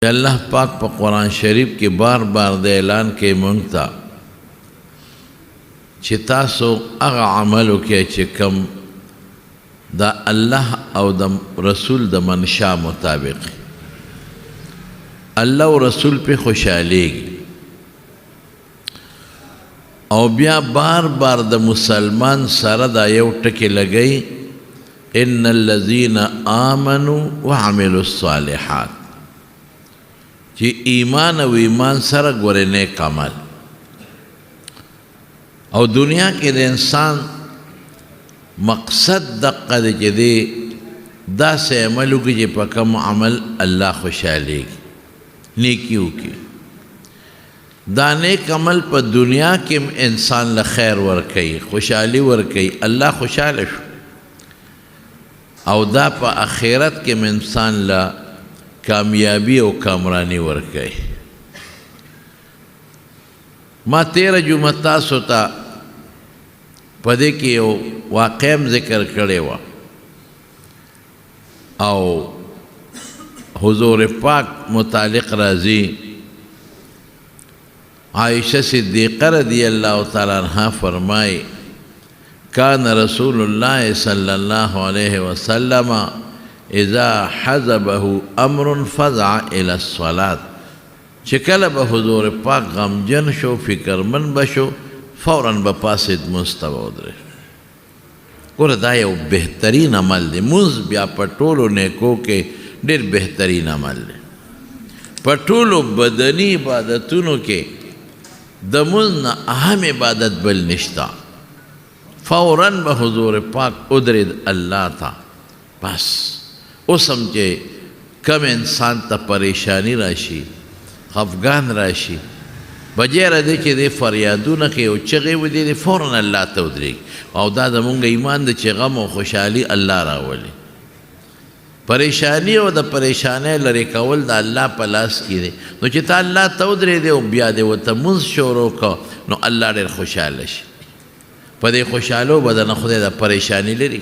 اللہ پاک پا قرآن شریف کی بار بار دے اعلان کے منگتا چی تاسو اغا عملو کے چکم دا اللہ او دا رسول دا منشا مطابق اللہ و رسول پہ خوشحالی گی او بیا بار بار دا مسلمان سر دا یو ٹکی لگئی ان الذین آمنوا وعملوا الصالحات چی ایمان و ایمان سر گورے نیک عمل او دنیا کے دے انسان مقصد دقا دے چی دے دا سے عملو کی چی پا کم عمل اللہ خوشحالی گی نیکیو کی دا نیک عمل پا دنیا کے انسان لخیر ورکی خوشحالی ورکی اللہ خوشحال شو او دا پا آخرت کے انسان لا کامیابی او کامرانی ورکی ما 13 جمعہ تاسو تا پدے کی او واقعیم ذکر کرے وا او حضور پاک متعلق رازی عائشہ صدیقہ رضی اللہ تعالیٰ عنہ فرمائی کان رسول اللہ صلی اللہ علیہ وسلم اذا حزبه امر فزع الى الصلاة چکل با حضور پاک غمجن شو فکر من بشو فوراً بپاسد مستواد رہے کور دا یو بہترین عمل دے منز بیا پٹولو نیکو کے دیر بہترین عمل دے پٹولو بدنی عبادتونو کے دا منز نا اہم عبادت بل نشتا فوراً با حضور پاک ادرد اللہ تھا بس او سمجھے کم انسان تا پریشانی راشی خفگان راشی بجیر دے چے دے فریادو نکے او چغے و دے فوراً اللہ تا ادریگ او دا دا منگا ایمان دے چے غم و خوشحالی اللہ راولی پریشانی او دا پریشانی لرے کول دا اللہ پلاس کی دے نو چے تا اللہ تا ادرے دے او بیا دے و تا منز شورو کا نو اللہ دیر خوشحالش پا دے خوشحالو بدن خودے دا پریشانی لری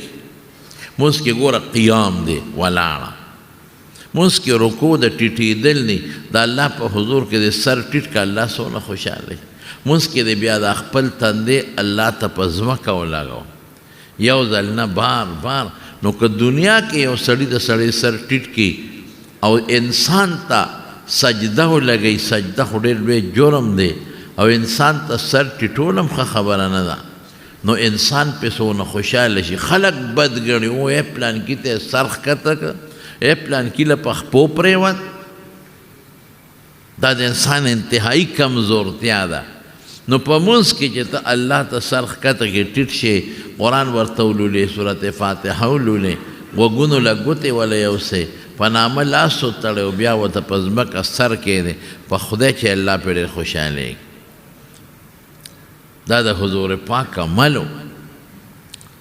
منس کے گورا قیام دے ولانا منس کے رکو دا ٹیٹی دل نی دا اللہ پا حضور کے دے سر ٹیٹ کا اللہ سونا خوشحال لے منس کے دے بیا دا اخپل تندے اللہ تا پزمکا ولا گو یو ذلنا بار بار نو کہ دنیا کے یو سڑی دا سڑی سر ٹیٹ کی او انسان تا سجدہ ہو لگئی سجدہ ہو دیر بے جرم دے او انسان تا سر ٹیٹولم خبرانہ دا نو انسان پہ سونا خوشحال شي خلق بد گڑی او اے پلان کی تے سرخ کتک اے پلان کی لپخ پوپرے ود دا انسان انتہائی کمزور تیادا نو پا منس کی چیتا اللہ تا سرخ کتک ٹیٹ شے قرآن ورطولو لے سورت فاتحہولو لے وگونو لگوتے والے یو سے پنام لاسو تڑے و بیا و تا پزمک سر کے دے پا خودے چے اللہ پر خوشحالے دا دا حضور پاک کا ملو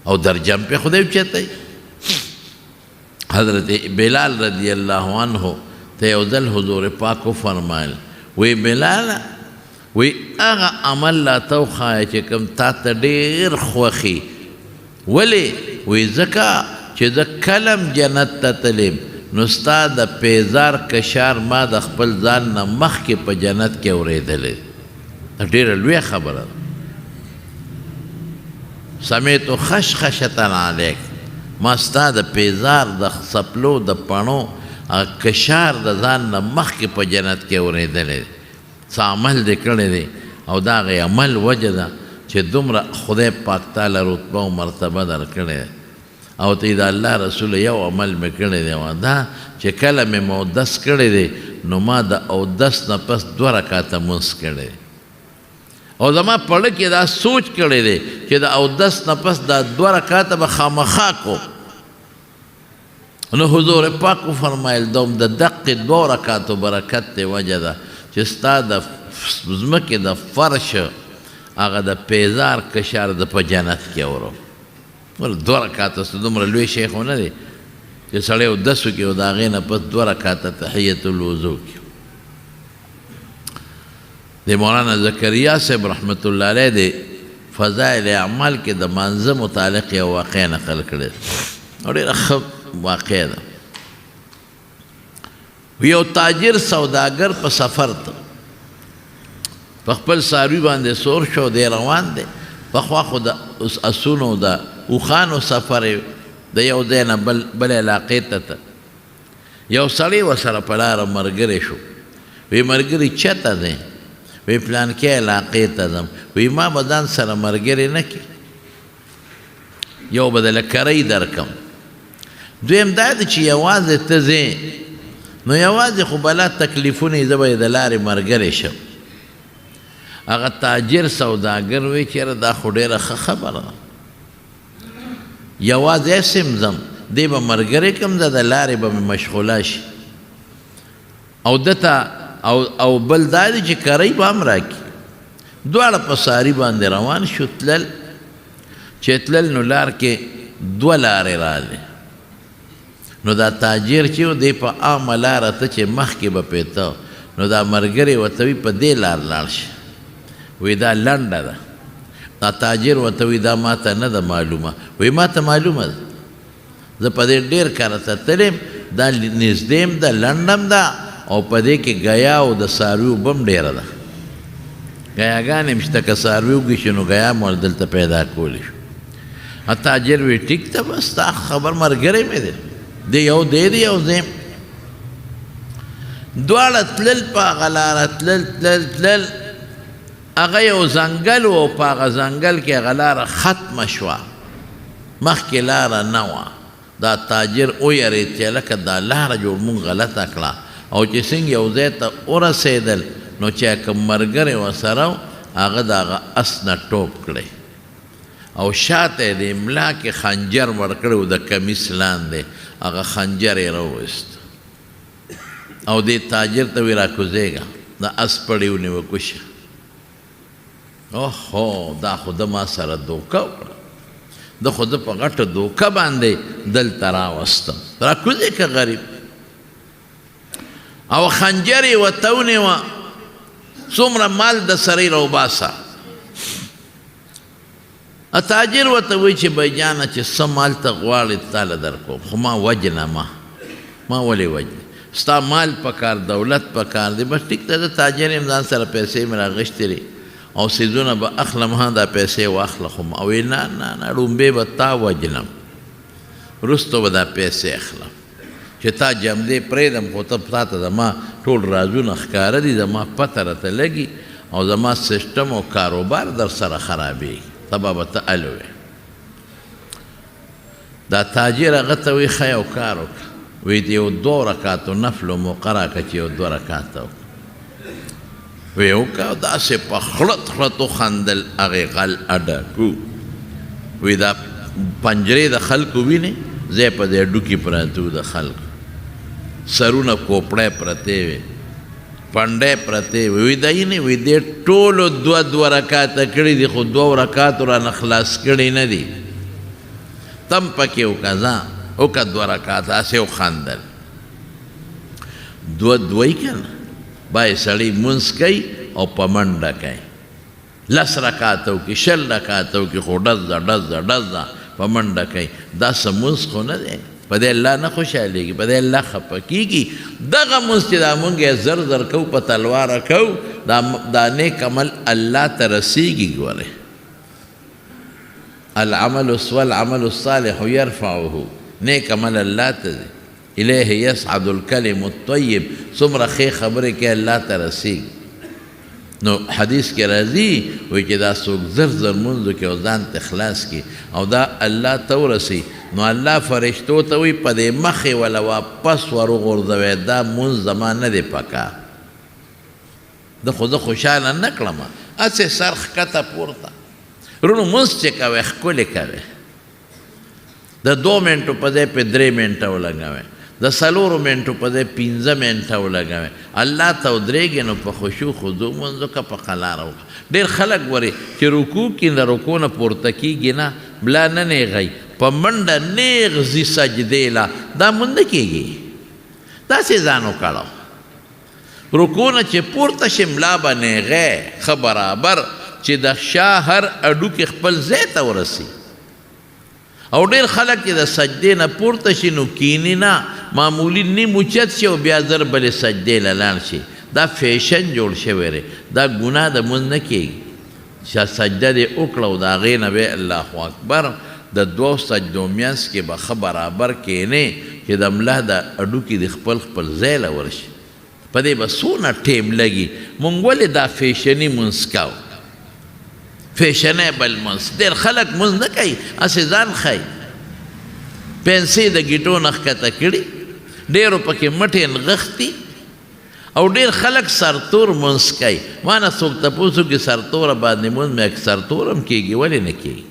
او در جم پہ خودے چاہتا ہے حضرت بلال رضی اللہ عنہ تے اوزل حضور پاک کو فرمائل وی بلال وی اغا عمل لا تو خواہ چکم تا تا دیر خوخی ولی وی زکا چی دا کلم جنت تا تلیم نستا دا پیزار کشار ما دا خپل زان نا مخ کے پا جنت کے ورے دلے دیر الوی خبر سمیتو خشخشتن علیک ما ستا دا پیزار دا سپلو دا پانو کشار دا زان نا مخ کی پا جنت کے ورے دلے سا عمل دے کرنے دے او دا غی عمل وجہ دا چھ دمرا خدای پاک تعالی رتبہ و مرتبہ در کرنے دے او تید اللہ رسول یو عمل میں کرنے دے دا چھ کلم مودس کرنے دے نو ما دا او دس نا پس 2 رکاتا منس کرنے دے او زما پڑھ کے دا سوچ کرے دے کہ دا او 10 نفس دا 2 رکعت بخامخا کو نو حضور پاک کو فرمائل دوم دا دق 2 رکعت برکت تے وجہ دا چستا دا زمک دا فرش آغا دا پیزار کشار دا پا جنت کیا ورو 2 رکعت اس دمر لوی شیخ ہونا دے کہ سڑے او 10 کی او دا غینا پس 2 رکعت تحییت الوضو کی دے مولانا زکریہ صاحب رحمت اللہ علیہ دے فضائل اعمال کے دا منظر متعلق یا واقع نقل کرے اور یہ رخب واقع دا یو تاجر سوداګر په سفر ته په خپل څاروي باندې سور شو دی روان دی پخوا خو د اسونو د اوښانو سفر د یو ځای نه بل علاقې ته یو سړی ورسره په لاره ملګری شو وی ملګري چېرته دی وی پلانکې علاقې ته ځم وی ما به ځان سره ملګری نه کړي یو به دله کرۍ درکم دویم دا دی چې یوازې ته ځې نو یوازې خو بلا تکلیفونه زه به یې د لارې ملګری شم هغه تاجر سوداګر وی چېره دا خو ډېره ښه خبره ده یوازې سم ځم دی به ملګری کم زه د لارې به مې مشغوله شي او دته او بل دا دی چې کرۍ به هم راکړي دواړه په ساري باندې روان شو تلل چې تلل نو لار کې دوه لارې راغلې نو دا تاجر چې و دی په عامه لاره ته چې مخکې به پیته نو دا ملګری ورته وي په دې لار لاړ شه وی دا لنډه ده دا تاجر ورته وي دا ما ته نه ده معلومه وی ما ته معلومه ده زه په دې ډېر کاره ته تلم دا نږدې م ده لنډه م ده او په دې کې ګیا او د څاروي اوبه م ډېره ده ګیاګانې م شته که څاروي وږي شي نو ګیا م دلته پیدا کولی شو تاجر وی ټیک ته بس ستا خبر ملګری مې دی دی یو دی دی یو ځای دواړه تلل په هغه لاره تلل هغه یو ځنګل و په هغه ځنګل کې هغه لاره ختمه شوه مخکې لاره نه وه دا تاجر ویرېد چې لکه دا لاره جوړ مونږ غلطه کړه او چې څنګه یو ځای ته ورسېدل نو چې کوم ملګری ورسره و هغه د هغه اس نه ټوپ کړی او شاته یې د املا کې خنجر ورکړی و د کمیس لاندې هغه خنجر یې راوویست او دې تاجر ته وی راکوزېږه د اس پړی ونیوه کوشه اوهو دا خو د ما سره دوکه وکړه د خو د په غټه دوکه باندې دلته راوستم راکوزې که غریب او خنجر یې ورته ونیوه څومره مال د سره یې راوباسه تاجر ورته وایي چې بایجانه چې څه مال ته غواړې تاله درکوم خو ما وجنه ما ولې وجنې ستا مال پکار دولت پکار دی بس ټیک ته د تاجر یم ځان سره پیسې مې راغښتې دي او څیزونه به اخلم ها دا پیسې واخله خو ما وایي نه نه نه ړومبې به تا وجنم وروستو به دا پیسې اخلم چې تا جمدې پرېږدم خو ته تا ته زما ټول رازونه ښکاره دي زما پته راته لګي او زما سیسټم او کاروبار در سره خرابېږي تبا به ته الوې دا تاجر هغه ته وایي ښه یو کار وکړه وی د یو 2 رکاتو نفل موقع راکړه چې یو 2 رکاته وکړه وی وکړه داسې په خړت خړت وخندل هغې غل اډکو وی دا پنجرې د خلکو وینې ځای په دې ډوکي پراته وو د خلکو سرونه کوپړی پرتې وې پنډی پرتې وې وی دا یې نه وی دې ټولو 2 رکاته کړي دي خو 2 رکاتو رانه خلاص کړي نه دي تم پکې وکړه ځه وکړه 2 رکاته هسې وخندل دوی که نه بای سړی مونځ کوي او په منډه کوي 10 رکاته وکړي 20 رکاته وکړي خو ډز ده په منډه کوي دا څه مونځ خو نه دی په دې الله نه خوشحالېږي په دې الله خفه کېږي دغه مونځ چې دا مونږ یې زر کوو په تلواره کوو دا نیک عمل الله ته رسېږي ګورئ العمل الصالح يرفعه نیک عمل الله ته دی الیه یصعد الکلم الطیب څومره ښې خبرې کې الله ته رسېږي نو حدیث کې راځي وایي چې دا څوک زر مونځو کې او ځان ته خلاص کړي او دا الله ته ورسي نو الله فرشتو ته وایي په دې مخې وله واپس ورغورځوئ دا مونځ زما نه دی پکار ده خو زه خوشحاله نه کړم هسې سر ښکته پورته رونو مونځ چې کوئ ښکلې کوئ د 2 منټو په ځای په 3 منټه ولګوئ د 4 منټو په ځای 15 منټه ولګوئ الله ته ودرېږئ نو په خشوع خضوع مونځ وکړه په قلاره وکړه ډېر خلک ورې چې رکوع کې د رکوع نه پورته کېږي نه ملا نه نیغئ په منډه نیغ ځي سجدې له دا مونځ نه کېږي داسې ځان وکړه رکوع نه چې پورته شي ملا به نیغئ ښه برابر چې د شا هر اډوکې خپل ځای ته ورسي او ډېر خلک چې د سجدې نه پورته شي نو کینی نه، معمولي نیم اوچت شي او بیا زر بلې سجدې له لاړ شي. دا فیشن جوړ شوی دی، دا ګناه د مونځ نه کېږي. چې سجده دې وکړه او د هغې نه به الله اکبر د دوو سجدو منځ کې به ښه برابر کښېنې چې د ملا د هډوکي د خپل ځای له ورشي. په دې به څونه ټیم لګي. مونږ ولې دا فیشني مونځ کوو؟ فیشنیبل مونځ. ډېر خلک مونځ نه کوي، هسې ځان ښایي، پنسې د ګیټو نه ښکته کړي، ډېرو پکې مټې نغښتي، او ډېر خلک سرتور مونځ کوي. ما نه څوک تپوس وکړي سرتوره باندې مونځ مې سرتور هم کېږي، ولې نه کېږي؟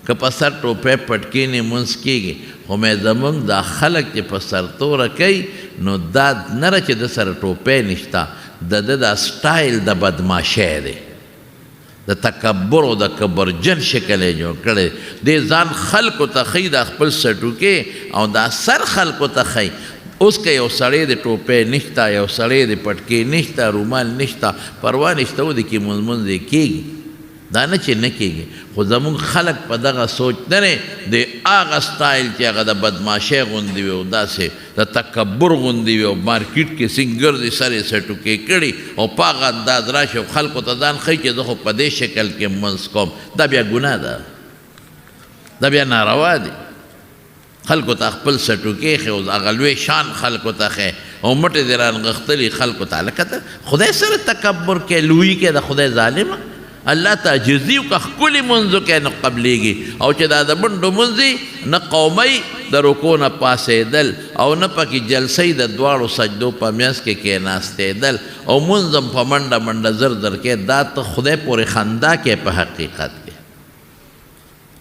که په سر ټوپۍ پټ کښېنې مونځ کېږي. خو مې زمونږ دا خلک چې په سرتوره کوي نو دا نه ده چې د سره ټوپۍ نشته، د ده دا سټایل د بدماشۍ دی، د تکبر او د کبرجن شکل یې جوړ کړی. دې ځان خلکو ته ښیي دا خپل سټوکې او دا سر خلکو ته ښیي. اوس که یو سړی د ټوپۍ نشته، یو سړی د پټکې نشته، رومال نشته، پروا نشته، و د کې مونځ یې کېږي. دا نه چې نه کېږي، خو زمونږ خلک په دغه سوچ نه دی. د هغه سټایل چې هغه د بدماشۍ غوندې وي او داسې د تکبر غوندې وي او مارکیټ کې څنګه ګرځي سر یې سټوکې کړي او په هغه انداز راشي او خلکو ته ځان ښیي چې زه خو په دې شکل کې مونځ کوم. دا بیا ګناه ده، دا بیا ناروا دی. خلکو ته خپل سټوکې ښیي او هغه لوی شان خلکو ته ښیي او مټې دې رانغښتلي خلکو ته. هلکه خدای سره تکبر کوي، لویي کوي، د خدای ظالمه. الله ته عجزي وکړه، ښکلي مونځ وکړئ نو قبلېږي. او چې دا د منډو مونځ نه قومۍ د رکو نه پاسېدل او نه پکې جلسۍ د دواړو سجدو په منځ کې کېناستېدل او مونځ هم په منډه منډه زر زر کې. دا ته خدای پورې خندا کې په حقیقت کې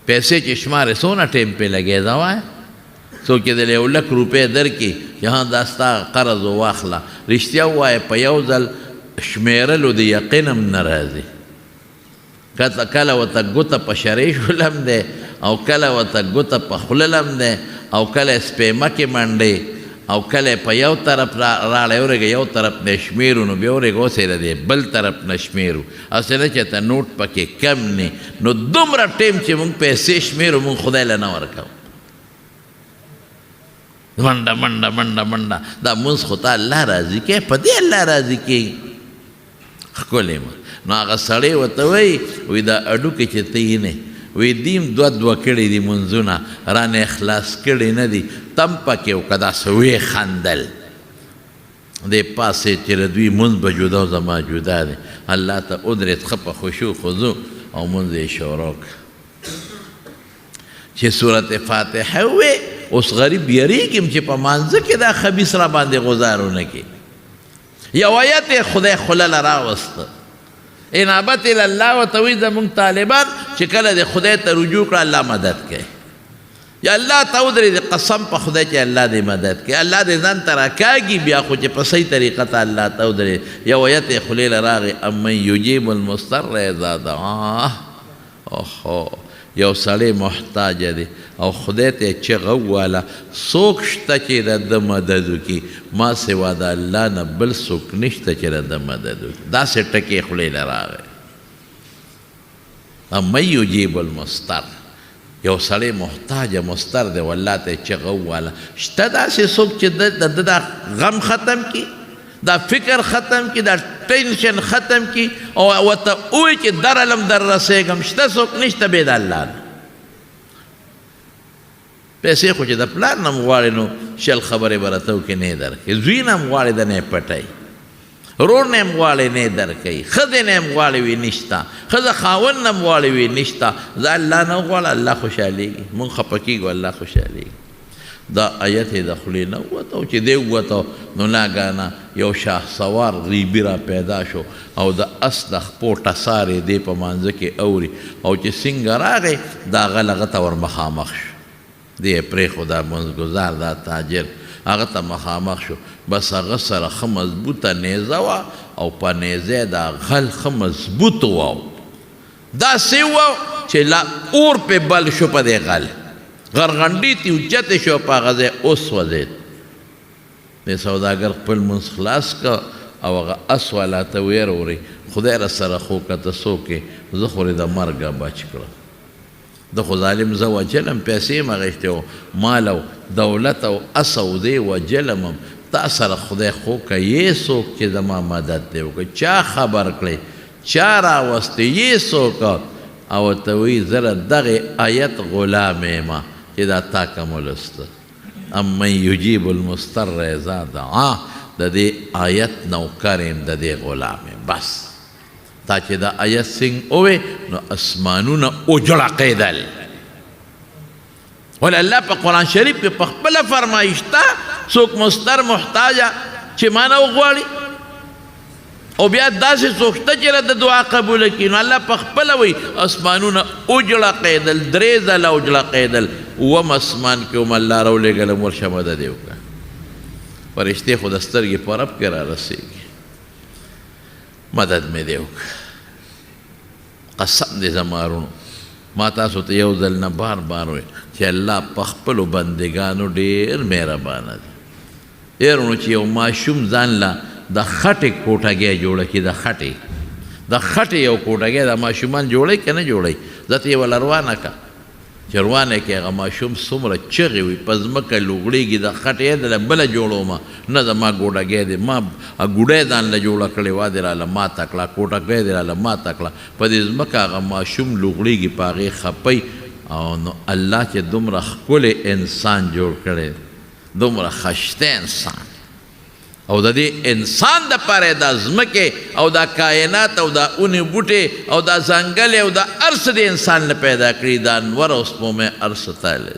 پیسې چې شمارې څونه ټیم پې لګېده وایه. څوک چې د یو لک روپۍ درکړي چې ها دا ستا قرض واخله، رښتیا ووایه په یو ځل شمېرلو د یقین هم نه راځي. کله ورته ګوته په شرۍ شولم دی او کله ورته ګوته په خوله لم دی او کله سپېمه کې منډې او کله په یو طرف راړی ورېږه یو طرف نه شمېرو نو بیا ورېږه اوس یې دی بل طرف نه شمېرو. هسې نه چې ته نوټ پکې کم نه. نو دومره ټیم چې مونږ پیسې شمېرو مونږ خدای له نه ورکوو. منډه منډه منډه منډه. دا مونځ خو ته الله راضي کوي، په دې الله راضي کېږي. ښکلی مه. نو هغه سړی ورته وایي دا هډوکې چې ته یې نه وی دیم دوه کړي دي مونځونه رانه اخلاص کړي نه دي، تم پکې وکړه داسې ویې خندل. دې پاسې چې د دوی مونځ به جدا او زما جدا دی. الله ته ودرېد ښه په خشوع خضوع او مونځ یې شروع کړه. چې صورت فاتحه ووې اوس غریب یریږم چې په مانځه کې دا خبیث را باندې غزار ونه کړي. یو آیت یې خدای خلله راوسته، انابت الله ورته وایي زمونږ طالبان چې کله د خدای ته رجوع کړه الله مدد کوي. یا الله ته ودرېد قسم په خدای چې الله دې مدد کوي، الله دې ځان ته راکاږي بیا خو چې په صحیح طریقه ته الله ته ودرېد. یو آیت یې خولې له راغی امن یجیب المضطر اذا دعاه. اوهو یو سړی محتاج دی او خدای ته چغه وواله، څوک شته چې د ده مدد وکړي؟ ما سوا د الله نه بل څوک نشته چې د ده مدد وکړي. داسې ټکې خولې له راغی. امن یجیب المضطر، یو سړی محتاج مضطر دی والله ته چغه وواله. شته داسې څوک چې د ده دا غم ختم کړي، دا فکر ختم کړي، دا ټینشن ختم کړي او ورته ووایي چې درلم در رسېږم؟ شته څوک نشته بې د الله نه. پیسې خو چې د پلار نه م غواړې نو شل خبرې به راته وکړي نه یې درکوي، زوی نه م غواړې د نه یې پټوي، رور نه م غواړې نه یې درکوي، ښځې نه م غواړې وي نشته، ښځه خاوند نه م غواړې وي نشته. زه الله نه غواړه الله خوشحالېږي، مونږ خفه کېږو الله خوشحالېږي. دا آیت یې د خولې نه ووته او چې دی ووته نو ناګانه یو شاه سوار غیبي را پیدا شو او د اس د خپو ټسار یې دی په مانځه کې اوري او چې څنګه راغی د هغه لغه ته ور مخامخ شو. دی یې پرېښو دا منځګزار دا تاجر هغه ته مخامخ شو. بس هغه سره ښه مضبوطه نیزه وه او په نیزه د غل ښه مضبوط و، داسې و چې لا اور پې بل شو په دې غل، غرغنډې ته اوچتې شو په هغه ځای وسوځېد. دې سوداګر خپل منځ خلاص که او هغه اس والا ته ویې وروړئ خدای را سره خو که ته څوک یې زه خو د مرګه بچ کړم. د خو ظالم زه وجلم پیسې م اخیستې و مال او دولت او اس او دی وجلم هم تا سره خدای خو که یې څوک چې زما مدد دی وکړي چا خبر کړی چا راوستی یې څوک او ورته وایي زه دغې آیت غلام یم چې دا تا کوم ولسته امن یجیب المضطر اذا دعاه د دې آیت نوکر یم د دې غلام یم بس تا چې دا آیت څنګه ووې نو اسمانونه وجړقېدل ولې الله په قرآن شریف کې په خپله فرمایي شته څوک مضطر محتاجه چې ما نه وغواړي او بیا داسې څوک شته چې د دعا قبوله کړي نو الله په خپله وایي اسمانونه وجړقېدل 3 ځله وجړقېدل اووم اسمان کې هم الله راولېږلم ورشه مدد یې وکړه فرشتې خو د سترګې په رب کې را رسېږي مدد مې دی وکړه قسم دې زمارونو ما تاسو ته یو ځل نه بار بار وایي چې الله په خپلو بندګانو ډېر مهربانه دی ډېرونو چې یو ماشوم ځان له د خټې کوټګۍ جوړه کړي د خټې یو کوټګۍ د ماشومان جوړوي که نه جوړوي زه ته یې وله روانه کړه چې روانه کړې هغه ماشوم څومره چغې وي په ځمکه لوغړېږي د خټې یې دله بله جوړومه نه زما ګوډګۍ دی ما ګوډۍ ځان له جوړه کړې وه دې راله ماته کړه کوټګۍ دې راله ماته کړه په دې ځمکه هغه ماشوم لوغړېږي په هغې خپئ او نو الله چې دومره ښکلی انسان جوړ کړی دومره خشته انسان او د دې انسان دپاره دا ځمکې او دا کائنات او دا اونې بوټې او دا ځنګلې او دا هر څه د انسان نه پیدا کړي دا انور او سپومې هر څه تللی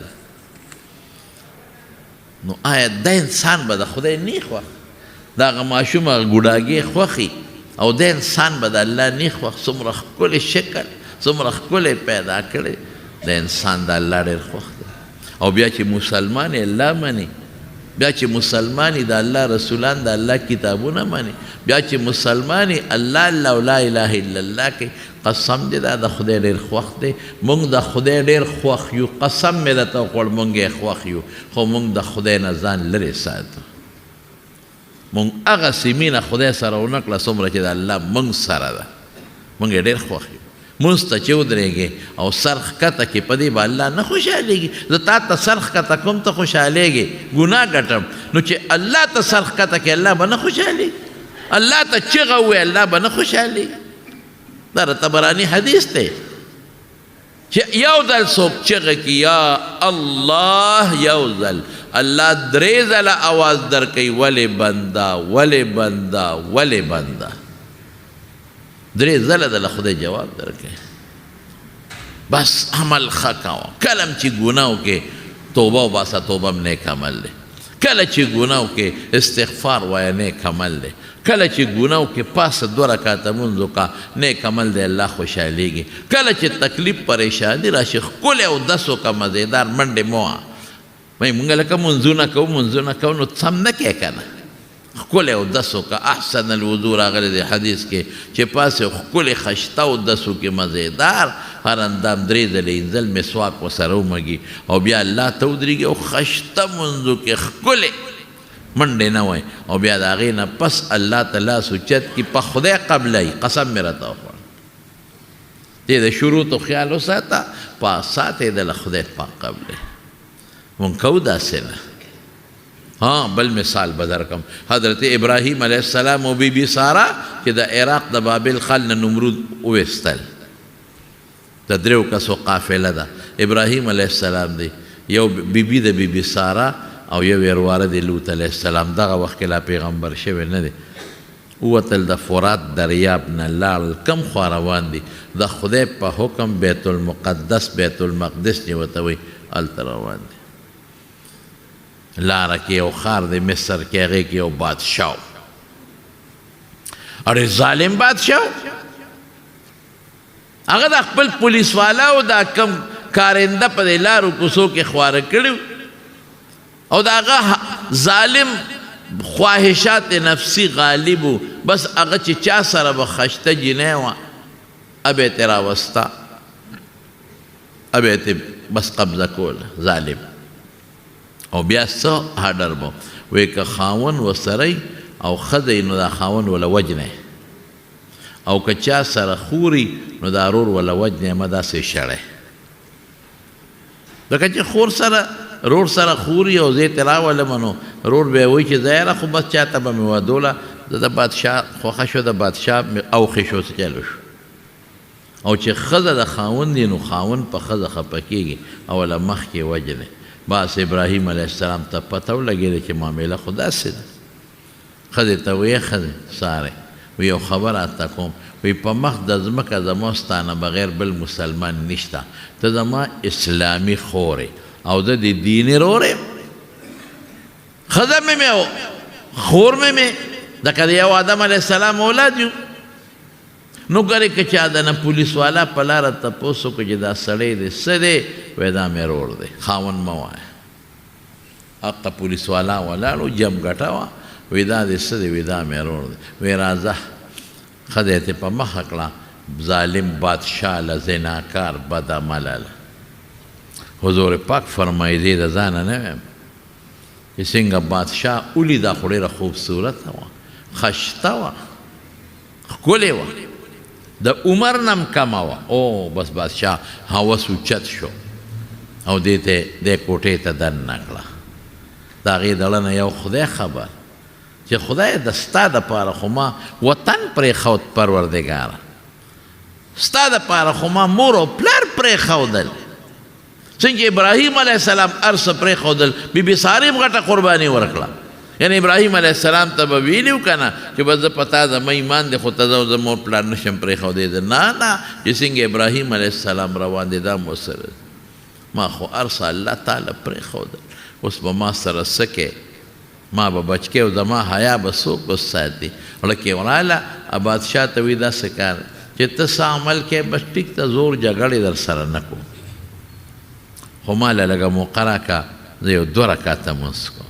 نو آیا دا انسان به د خدای نه خوښ د هغه ماشوم هغه ګوډاګۍ خوښي او د انسان به د الله نه خوښ څومره ښکلی شکل څومره ښکلی پیدا کړی د انسان د الله ډېر خوښ دی او بیا چې مسلمان یې الله مني بیا چې مسلمانی د الله رسولان د الله کتابونه مني بیا چې مسلمانی الله الله او لا اله الا الله کوي قسم دې دا د خدای ډېر خوښ دی موږ د خدای ډېر خوښ یو قسم مې درته وکړ موږ یې خوښ یو خو موږ د خدای نه ځان لرې ساتو موږ هغه سیمینه خدای سره ونه کړه څومره چې د الله موږ سره ده موږ یې ډېر خوښ یو مونځ ته چې ودرېږې او سر ښکته کې په دې به الله نه خوشحالېږي زه تا ته سر ښکته کوم ته خوشحالېږې ګناه ګټم نو چې الله ته سر ښکته کې الله به نه خوشحالېږي الله ته چغه ووایي الله به نه خوشحالېږي دا د طبراني حدیث دی چې یو ځل څوک چغه کړي یا الله یو ځل الله 3 ځله اواز درکوي ولې بنده ولې بنده ولې بنده 3 ځله دله خدای جواب درکوي بس عمل ښه کوه کله چې ګناه وکړې توبه وباسه توبه هم نیک عمل دی کله چې ګناه وکړې استغفار وایه نیک عمل دی کله چې ګناه وکړې پاسه 2 رکعته لمونځ وکړه نیک عمل دی الله خوشحالېږي کله چې تکلیف پریشاني راشي ښکلی اودس وکړه مزېدار منډې مه وه وایي مونږ لکه مونځونه کوو نو سم نه کوې که نه ښکلی اودس وکړه احسن الوضو راغلی دی حدیث کې چې پاسې ښکلی خشته اودس وکړې مزېدار هر اندام 3 ځلې انځل مسواک ورسره ومږي او بیا الله ته ودرېږي او خشته مونځ وکړې ښکلی منډې نه وای او بیا د هغې نه پس الله ته لاس اوچت کړي په خدای قبلوي قسم مې راته وخوړ دې د شروطو خیال وساته په ساعت یې د خدای پاک قبلوي مونږ کوو داسې نه ها بل مثال به درکم حضرت ابراهیم علیه السلام او بی بی ساره چې د عراق د بابل خل نه نمرود وویستل د 3 کسو قافله ده ابراهیم علیه السلام دی یو بیبي د بی بی ساره او یو ورواره دی لوط علیه السلام دغه وخت کې لا پیغمبر شوی نه دی ووتل د فرات دریاب نه لاړل کم خوا روان دي د خدای په حکم بیت المقدس بیت المقدس چې ورته وایي هلته روان دي لاره کې یو ښار دی مصر کې هغې کې یو بادشاه اړې ظالم بادشاه هغه د خپل پولیس والاو دا کم کارنده په دې لارو کوڅو کې خواره کړي او د هغه ظالم خواهشات نفسی غالب و بس هغه چې چا سره به خشته جنۍ وه ابې ترې راوسته ابې ترې بس قبضه کوله ظالم او بیا څه هډر به وایي که خاون ورسره او ښځه نو دا خاون وله وجنی او که چا سره خوري نو دا رور وله وجنی مه داسې شړی لکه چې خور سره رور سره خوري او زه تې راولم نو رور به وایي چې ځایره خو بس چاته به مې ودوله د بادشاه خوښه شو د بادشاه اوښې شو څه چلو شو او چې ښځه د خاوند دی نو خاوند په ښځه خفه کېږي اوله مخکې وجنې بس ابراهیم علیه السلام ته پته ولګېده چې معامله خو داسې ده ښځې ته ویې ښځې سارې وی یو خبر اته کوم وی په مخ د ځمکه زما ستانه بغیر بل مسلمان نشته ته زما اسلامي خورې او د دې دیني رورې ښځه مې مې خور مې دکه د یو آدم علیه السلام اولاد یو نو ګورې که چا د نه پولیس والا په لاره تپوس وکړو چې دا سړی دی څه دی وایي دا مې رور دی خاوند مه وایه هغه پولیس والا ولاړو جمګټه وه وی دا دې څه دی وی دا مې رور دی وی راځه ښځه یې په مخه کړه ظالم بادشاه له زناکار بد عمله له حضور پاک فرمایي دې د ځانه نه ویم چې څنګه بادشاه ولیده خو ډېره خوبصورته وه خشته وه ښکلې وه د عمر نم کمه وه او بس بادشاه هوس اوچت شو او دې ته دې کوټې ته دننه کړه د هغې دړه نه یو خدای خبر چې خدای د ستا دپاره خو ما وطن پرېښود پروردګاره ستا دپاره خو ما مور او پلار پرېښودل څنګه ابراهیم علیه السلام هر څه پرېښودل بیبي سارې هم غټه قرباني ورکړه یعنی ابراهیم علیه السلام ته به ویلي و که نه چې بس زه په تا زما ایمان دی خو ته زه مور پلار نشم پرېښودېده نه چې څنګه ابراهیم علیه السلام روان دی دا مو سره ما خو هر څه الله تعالی پرېښودل اوس به ما سره څه کې ما به بچکی او زما حیا به څوک بس ساتي لکې وراله بادشاه ته وي داسې کار چې ته څه عمل کې بس ټیک ته زور جګړې در سره نه کوم خو ما له لږه موقع راکړه زه یو 2 رکعته لمونځ کوم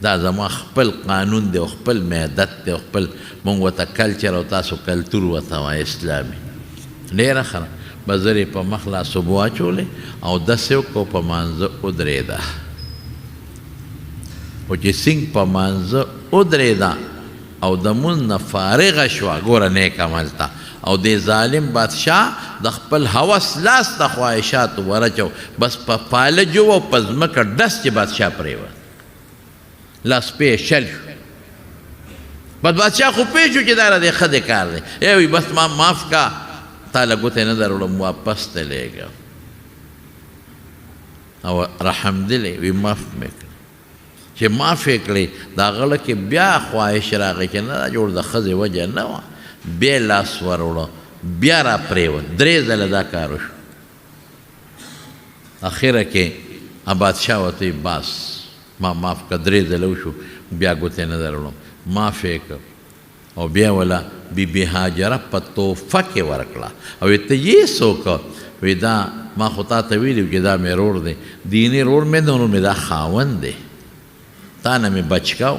دا زما خپل قانون دی او خپل معدت دی او خپل مونږ ورته کلچر او تاسو کلتور ورته وایي اسلامي ډېره ښه به زر یې په مخ لاس اوبه واچولې او داسې وکړو په مانځه ودرېده خو چې څنګه په مانځه ودرېده او د مونځ نه فارغه شوه ګوره نیک عمل ته او دې ظالم بادشاه د خپل هوس لاس ته خواهشاتو ورچو بس په فالجو او په ځمکه ډس چې بادشاه پرېوت لاس پې شل شو بس بادشاه خو پوه شو چې دا د ښه دی کار دی ای وي بس ما معاف کا تا له ګوتې نه دروړم واپس ته لېږم او رحم دلې وي معاف مې کړه چې معاف یې کړې د هغه کې بیا خواهش راغی چې نه دا جوړ د ښځې وجه نه وه بیا لاس وروړه بیا را پرېوت 3 ځله دا کار وشو اخره کې بادشاه ورته وي بس ما معاف که 3 ځله وشو بیا ګوتې نه دروړم معاف یې کړ او بیا ولا بیبي هاجره په توفه کې ورکړه او ته یې څوک وی دا ما خو تا ته ویلي چې دا مې رور دی دیني رور مې دی نو مې دا خاوند دی تا نه مې بچ کو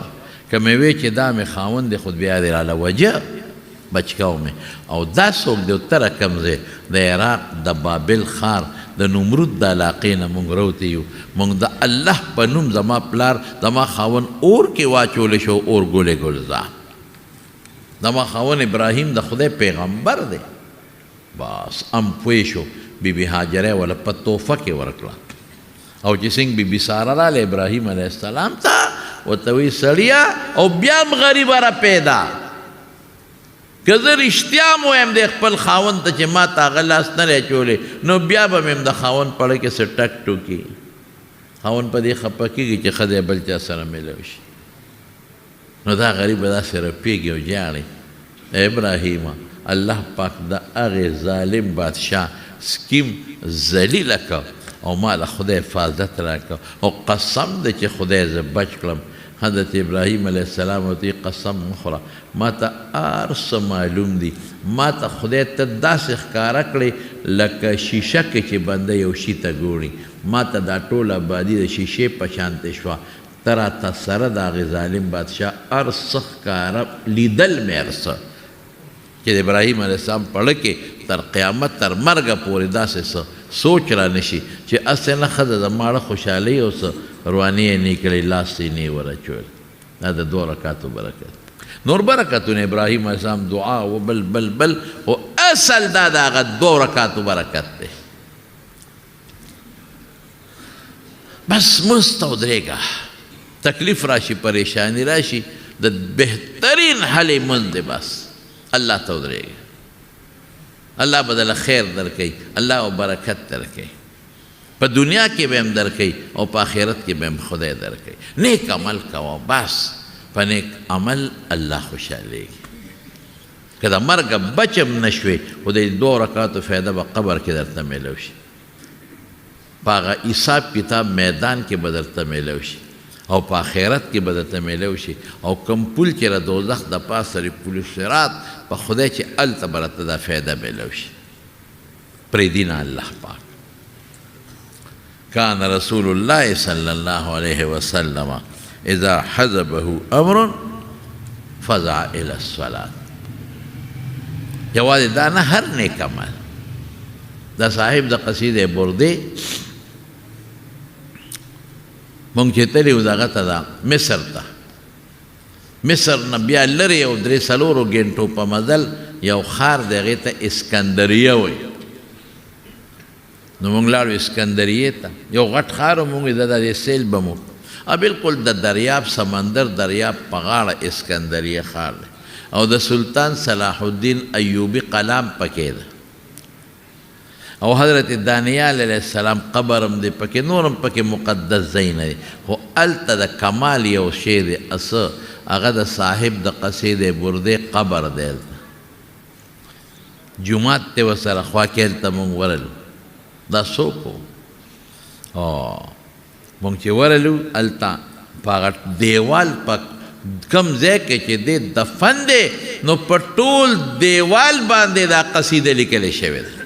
که مې وی چې دا مې خاوند دی خود بیا دې راله وجه بچ کو مې او دا څوک دی ته رقم ځای د عراق د بابل ښار د نمرود د علاقې نه مونږ روتې یو مونږ د الله په نوم زما پلار زما خاوند اور کې واچولی شو اور ګلې ګلزار زما خاوند ابراهیم د خدای پیغمبر دی بس ام پوه شو بیبي هاجره ولا په توفه کې ورکړه او چې څنګه بیبي ساره راله ابراهیم علیه السلام ته ورته وی سړیه او بیا هم غریبه را پیدا که زه رښتیا م ویم د خپل خاوند ته چې ما ته هغه لاس نه دی اچولی نو بیا به مې د خاوند پړه کې څه ټک ټوکي خاوند په دې خفه کېږي چې ښځی بل چا سره میلاو شي نو دا غریب به داسې رپېږي او جاړي ابراهیمه الله پاک د هغې ظالم بادشاه سکیم ذلیله که او ما له خدای حفاظت راکړه او قسم دی چې خدای زه بچ کړم حضرت ابراهیم علیه السلام ورته قسم مخوره ما ته هر څه معلوم دي ما ته خدای ته داسې ښکاره کړې لکه شیشه کې چې بنده یو شي ته ګوري ما ته دا ټول آبادي د شیشې په شانتې شوه ته راته سره د هغې ظالم بادشاه هر څه ښکاره لیدل مې هر څه چې د ابراهیم علیه السلام پړه کې تر قیامت تر مرګه پورې داسې څه سوچ را نشي چې اسې نه ښځه د ماړه خوشحالۍ او څه رواني یې نه کړې لاس یې نه ورچول دا د 2 رکعاتو برکت نور برکتونه ابراهیم علیه السلام دعا و بل خو اصل دا د هغه 2 رکعاتو برکت دی بس مست ودرېږه تکلیف راشي پریشانی راشي د بهترین حل مزد بس الله ته ودرېږه الله بدل خیر درکوي الله او برکت درکوي په دنیا کې به هم درکوي او په آخرت کې به هم خدای درکوي نیک عمل کوه بس په نیک عمل الله خوشحالېږي که د مرګه بچم نشوې خو د 2 رکعاتو فایده به قبر کې درته میلو شي په هغه حساب کتاب میدان کې به درته میلو شي او په آخرت کې به درته میلو شي او کوم پل چې د دوزخ د پاسه لري پل صراط په خدای چې هلته به راته دا فایده میلو شي پرېږدي نه الله پاک کان رسول الله صلی الله علیه وسلم اذا حزبه امر فزع الى الصلاة یوازې دا نه هر نیک عمل دا صاحب د قصیدې بردې مونږ چې تللي وو دغه ته دا مصر ته مصر نه بیا لرې یو 3-4 ګنټو په مزل یو ښار دی هغې ته اسکندریه وایي نو مونږ لاړو اسکندریې ته یو غټ ښار و مونږ د دې سیل به مو بالکل د دریاب سمندر دریاب په غاړه اسکندریه ښار دی او د سلطان صلاح الدین ایوبی قلام پکې ده او حضرت دانیال علیہ السلام قبرم دی پکې نورم پکې مقدس ځای نه دی خو هلته د کمال یو شی دی هغه د صاحب د قصیدې بردې قبر دی هلته جومات ته ورسره خوا کې هلته مونږ ورلو دا څوک و مونږ چې ورلو هلته په هغه دیوال په کم ځای کې چې دی دفن دی نو په ټول دیوال باندې دا قصیده لیکلی شوې ده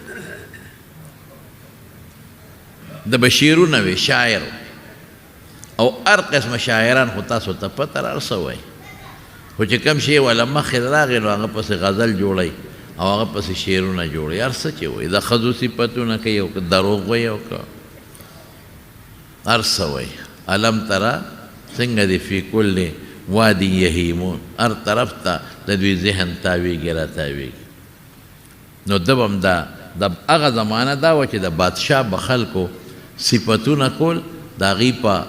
د بشیرونه وي شاعر او هر قسمه شاعران خو تاسو ته پته را رسوئ خو چې کوم شی والا مخې راغی نو هغه پسې غزل جوړئ او هغه پسې شعرونه جوړئ هر څه چې وایي د ښځو صفتونه کوي او که دروغ وایي او که هر څه وایي الم تره څنګه دی فی کل وادي یهیمون هر طرف ته د دوی ذهن تاویږي را تاویږي نو ده به هم د هغه زمانه دا وه چې د بادشاه به خلکو صفتونه کول د هغې په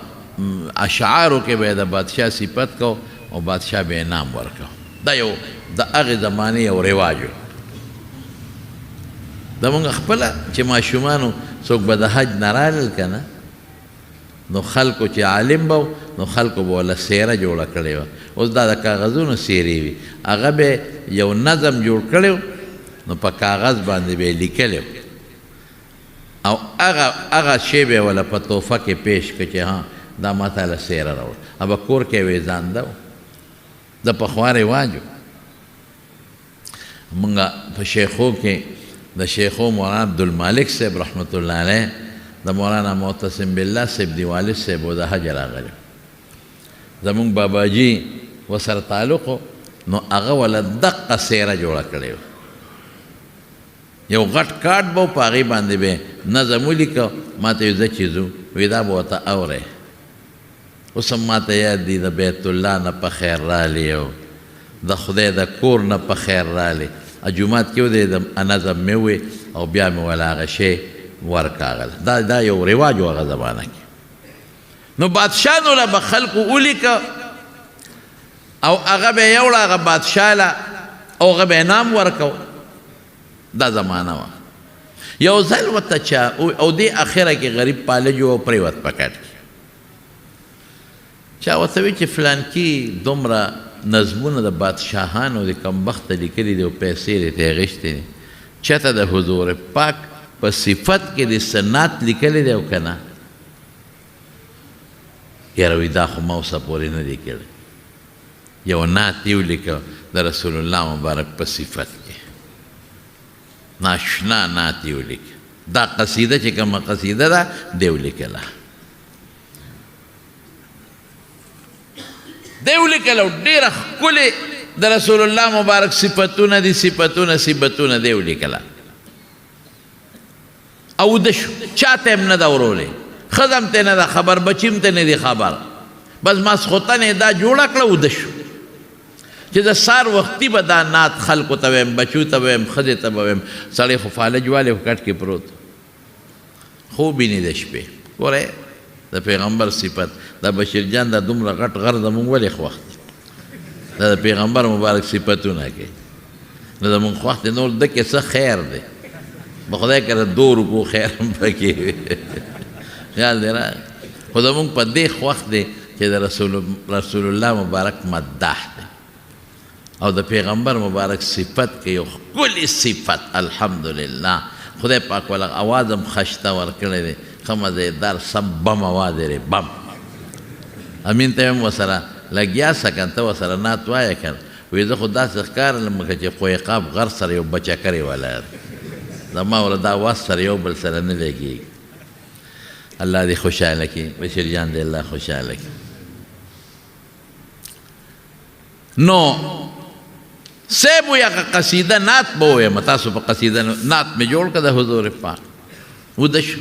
اشعارو کې به یې د بادشاه صفت کو او بادشاه به انعام ورکو دا یو د هغې زمانې یو رواج و زمونږ خپله چې ماشومانو څوک به د حج نه رالل که نه نو خلکو چې عالم به نو خلکو به وله سیره جوړه کړې وه اوس دا د کاغذونو سیرې وي هغه به یو نظم جوړ کړی نو په کاغذ باندې به یې لیکلی او هغه شی به یې وله په تحفه کې پیش کړه چې ها دا ما تاله سیره راوړه به کور کې یې ویزانده و د پخوا رواج و مونږ په شیخو کې د شیخو مولانا عبدالمالک صاحب رحمت الله علیه د مولانا معتصم بالله صاحب دی والد صاحب و د حج راغلی زمونږ باباجي ورسره تعلق نو هغه وله دقه سیره جوړه کړې وه یو غټ کارت به په هغې باندې به نظم ولیکه ما ته یو زه چې ځو وی دا به ورته اورئ اوس هم ما ته یاد دي د بیت الله نه په خیر رالی او د خدای د کور نه په خیر رالی جومات کې ودی د نظم مې ووی او بیا مې وله هغه شی ورکاغله دا یو رواج و هغه زمانه کې نو بادشاهانو له به خلکو ولیکه او هغه به یې وړه هغه بادشاه له او هغه به انعام ورکو دا زمانه وه یو ځل ورته چا او دې اخره کې غریب پالج و پرېوت په کټ کې چا ورته وی چې فلانکي دومره نظمونه د بادشاهانو د کمبخته لیکلي دي او پیسې دې ته یې اخیستې دي چاته د حضور پاک په صفت کې د سنات لیکلی دی او که نه یاره وی دا خو ما اوسه پورې نه دی کړی یو نعت یې ولیکه د رسول الله مبارک په صفت کې ناشنا نعت یې ولیکه دا قصیده چې کومه قصیده ده دی ولیکله دی ولیکله او ډېره ښکلې د رسول الله مبارک صفتونه دي صفتونه دی ولیکله او د شو چاته هم نه ده ورولی ښځه هم ته نه ده خبر بچي هم ته نه دي خبر بس ماسخوتن یې دا جوړه کړه اوده شو چې د سار وختي به دا نعت خلکو ته ویم بچو ته ویم ښځې ته به ویم سړی خو فالج والی په کټ کې پروت خوب یې نه د شپې ګورئ د پیغمبر صفت دا بشیر جان دا دومره غټ غر زمونږ ولې خوښ دا د پیغمبر مبارک صفتونه کوي نو زمونږ خوښ دی نور ده کې څه خیر دی به خدای کړه 2 روپو خیر هم پکې وي خیال دی را خو زمونږ په دې خوښ دی چې د رسول الله مبارک مداح دی او د پیغمبر مبارک صفت کې یو ښکلې صفت الحمدلله خدای پاک والا آواز هم خشته ورکړی دی ښه مزېدار سم بم آواز دی بم امین ته هم ورسره لګیا سه که ته ورسره نعت وایه که وایي زه خو داسې ښکارم لکه چې قویقاب غر سره یو بچکرې ولاړ زما ور دا آواز سره یو بل سره نه لګېږي الله دې خوشحاله کړي بشیر جان دې الله خوشحاله کړي نو سیب وی اگه قصیده نات بویم تاسو په قصیده نات می جوړ که د حضور پاک ودشم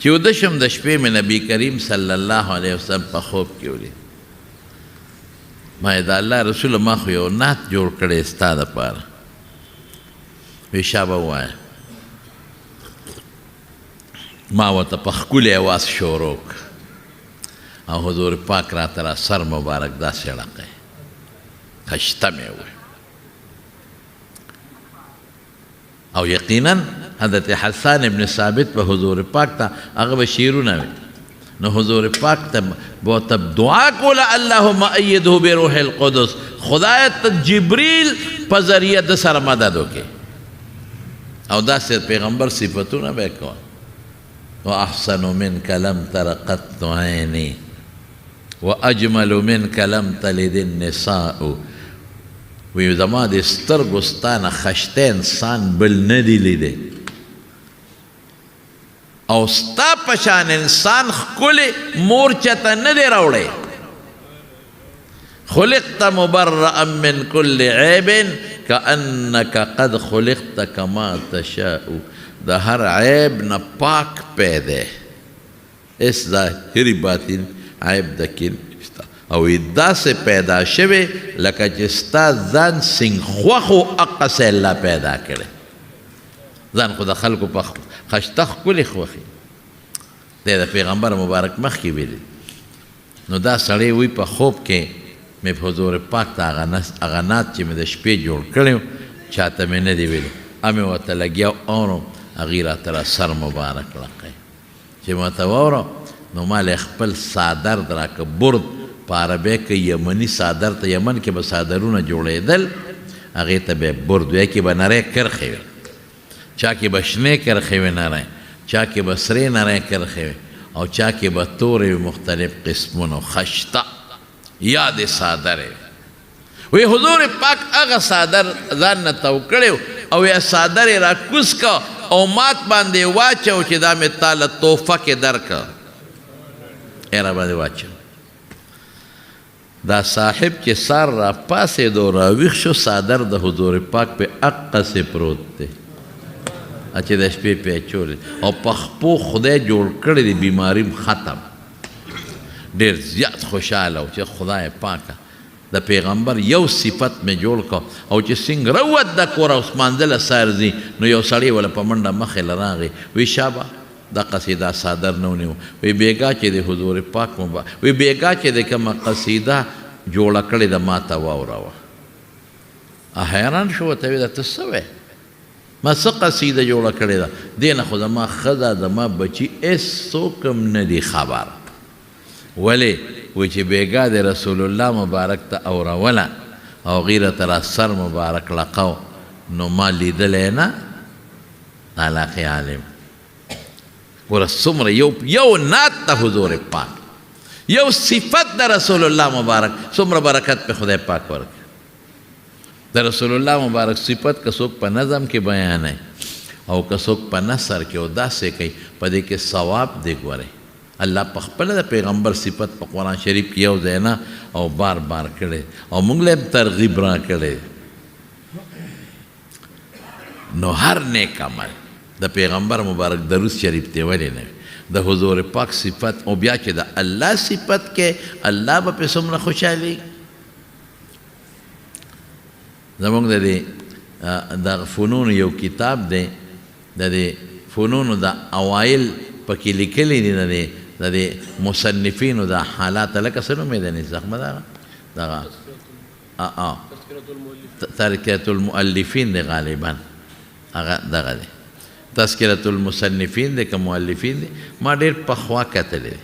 چې ودشم د شپې مې نبی کریم صلی الله علیه وسلم په خوب کې ولید ما د الله رسول ما خو یو نات جوړ کړی ستا دپاره وی شابه ووایه ما ورته په ښکلي اواز شروع او حضور پاک راته را سر مبارک داسې ړقی خشته مې وویل او یقینا حضرت حسان ابن ثابت په حضور پاک ته هغه به شعرونه وي نو حضور پاک ته ورته دعا کوله اللهم ایده بروح القدس خدای ته جبریل په ذریعه د سره مدد وکړي او داسې پیغمبر صفتونه به یې کول واحسن منك لم تر قط عیني واجمل منك لم تلد النساء وی زما د سترګو ستا نه خشته انسان بل نه دی لیدی او ستا په شان انسان ښکلې مور چته نه دی راوړی خلقت مبرأ من كل عیب کأنک قد خلقت کما تشاء د هر عیب نه پاک پیدا اس ظاهري باطن عیب دکین او داسې پیدا شوی لکه چې ستا ځان سنګ خوښو اقسې الله پیدا کړی ځان خو د خلکو په خشته ښکلې خوښي دی د پیغمبر مبارک مخکې ویلي نو دا سړی وی په خوب کې مې په حضور پاک ته هغه نعت چې مې د شپې جوړ کړی و چاته مې نه دی ویلی امې ورته لګیا اورم هغې راته را سر مبارک لقی چې ما ته واورم نو ما له خپل صادر راکه برد په عربی کې یمني صادر ته یمن کې به صادرونه جوړېدل هغې ته به برد وی کې به نری کرښې وي چا کې به شنې کرښې وي نری چا کې به سرې نری کرښې وي او چا کې به تورې وي مختلف قسمونو خشته یا د صادرې وی حضور پاک هغه صادر ځان نه تو کړی او یا صادر یې راکوز که او مات باندې واچو چې دا مې تاله تحفه کې درکه ای را باندې واچو دا صاحب چې سار را پاسېدو راویښ شو صادر د حضور پاک په اقسې پروت دی چې د شپې پیچولی او په خپو خدای جوړ کړی دی بیماریم ختم ډېر زیات خوشحاله و چې خدای پاکه د پیغمبر یو صفت مې جوړ کو او چې څنګه روت د کور او مانځله سار ځي نو یو سړی وله په منډه مخې له راغی وی شابه دا قصیده صادر نه ونیو وی بیګا چې د حضور پاک وی بیګا چې د کومه قصیده جوړه کړې ده ما ته واوروه حیران شو ورته ویې ده ته څه وی ما څه قصیده جوړه کړې ده دې نه خو زما ښځه زما بچي هېڅوک هم نه دي خبر ولې وی چې بیګا د رسول الله مبارک ته اوروله او هغې راته را سر مبارک لقو نو ما لیدلی نه علاقې عالم ګوره څومره یو نعت د حضور پاک یو صفت د رسول الله مبارک څومره برکت په خدای پاک ورکړي د رسول الله مبارک صفت که څوک په نظم کې بیانوي او که څوک په نثر کې او داسې کوي په دې کې ثواب دی ګورئ الله په خپله د پیغمبر صفت په قرآن شریف کې یو ځای نه او بار بار کړی او موږ له ترغیب را کړی نو هر نیک عمل د پیغمبر مبارک درود شریف ته ولی نه د حضور پاک صفت او بیا چې د الله صفت کې الله به په څومره خوشحالي زموږ د فنون یو کتاب دی د فنونو د اوایل پکې لیکلی دی د دې مصنفینو دا حالات لکه څه نوم یې دی نظام دغه تذکرة المؤلفین دی غالبا هغه دغه دی تذکرة المصنفین دی که مؤلفین دی ما ډېر پخوا کتلی دی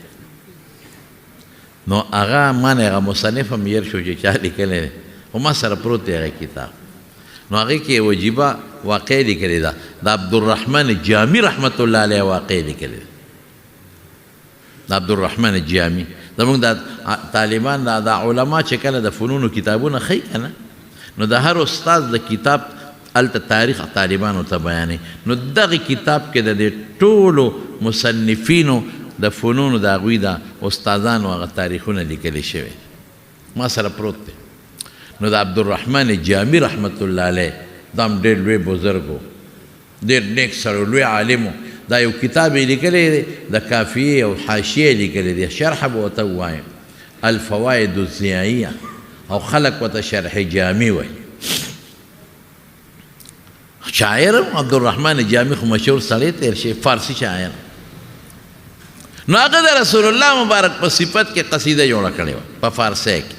نو هغه ما نه هغه مصنف هم هېر شو چې چا لیکلی دی خو ما سره پروت دی هغه کتاب نو هغې کې وجیبه واقع لیکلې ده د عبدالرحمن جامی رحمت الله علیه واقع لیکلې ده د عبدالرحمن جامی زمونږ د طالبان د علما چې کله د فنونو کتابونه ښیي که نه نو د هر استاد د کتاب هلته تاریخ طالبانو ته بیانوي نو دغه کتاب کې د دې ټولو مصنفینو د فنونو د هغوی د استادانو هغه تاریخونه لیکلی شوي ما سره پروت دی نو د عبدالرحمن جامی رحمت الله علیه دا هم ډېر لوی بزرګ و ډېر نیک سړی لوی عالم و دا یو کتاب یې لیکلی دی د کافیې او حاشیې لیکلی دی شرح به ورته ووایم الفواید الضیائیه او خلق ورته شرح جامی وایي شاعر عبدالرحمن جامی خو مشهور سړی تېر شي فارسي شاعر نو هغه د رسول الله مبارک په صفت کې قصیده جوړه کړې وه په فارسی کې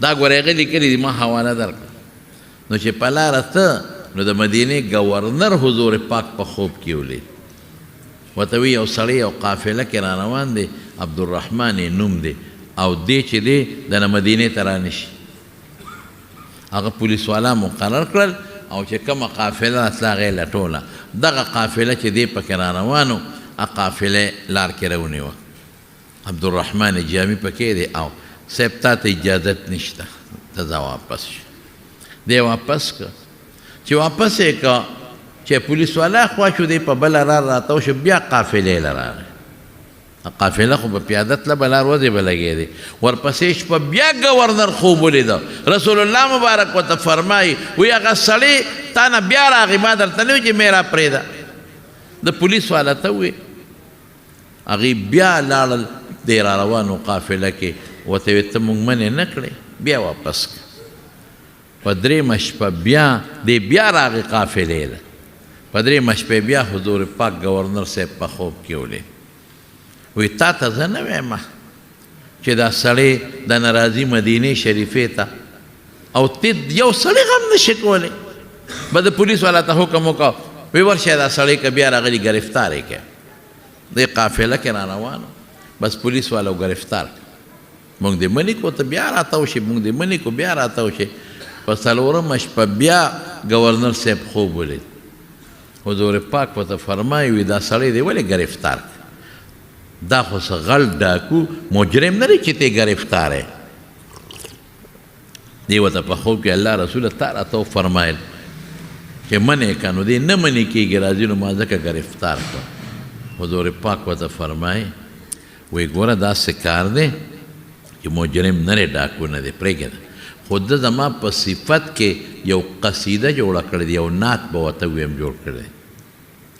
دا ګورې هغې لیکلي دي ما حواله درکړه نو چې په لاره ته نو د مدینې ګورنر حضور پاک په خوب کې ولید ورته وی یو سړی یو قافله کې را روان دی عبدالرحمن یې نوم دی او دی چې دی د مدینې ته رانشي هغه پولیس والا مقرر کړل او چې کومه قافله راتله هغه یې لټوله دغه قافله چې دی پکې را روان و هغه قافله لار کې راونیوه عبدالرحمن جامی پکې دی او صاحب تا ته اجازت نشته ته ځه واپس شي دی واپس که چې واپس یې که چې پولیس والا خوا شو دی په بله لار راتاو شو بیا قافلې له راغی قافله خو په پیاده تله به لار وځې به لګېدې ورپسې شپه بیا ګورنر خوب ولیده رسول الله مبارک ورته فرمایي وی هغه سړی تا نه بیا راغی ما درته نه وي چې مې راپرېږده د پولیس والا ته وویې هغې بیا لاړل دې را روانو قافله کې ورته ویې ته مونږ منې نه کړې بیا واپس کړه په درېیمه شپه بیا دی بیا راغی قافلې ده په درېیمه شپې بیا حضور پاک ګورنر صاحب په خوب کې ولید وی تا ته زه نه وایم چې دا سړی د ناراضي مدینې شریفې ته او ته یو سړی غم نشي کولی به د پولیس والا ته حکم وکړه وی ورشه دا سړی که بیا راغلی ګرفتار یې کړه دې قافله کې را روانو بس پولیس والا ګرفتار مونږ دې منې کو ته بیا راتاو شي مونږ دې منې کو بیا راتاو شي په څلورمه شپه بیا ګورنر صاحب خوب ولید حضور پاک ورته فرمایي وي دا سړی دی ولې ګرفتار دا خو څه غل ډاکو مجرم نه دی چې ته ګرفتار یې دی ورته په خوب کې الله رسوله تا راته وفرمایل چې منې که نو دی نه منې کېږي راځي نو ما ځکه ګرفتار کړه حضور پاک ورته فرمایي وی ګوره داسې کار دی چې مجرم نه دی ډاکو نه دی پرېږده خو ده زما په صفت کې یو قصیده جوړه کړې دی یو نعت به ورته ویم جوړ کړی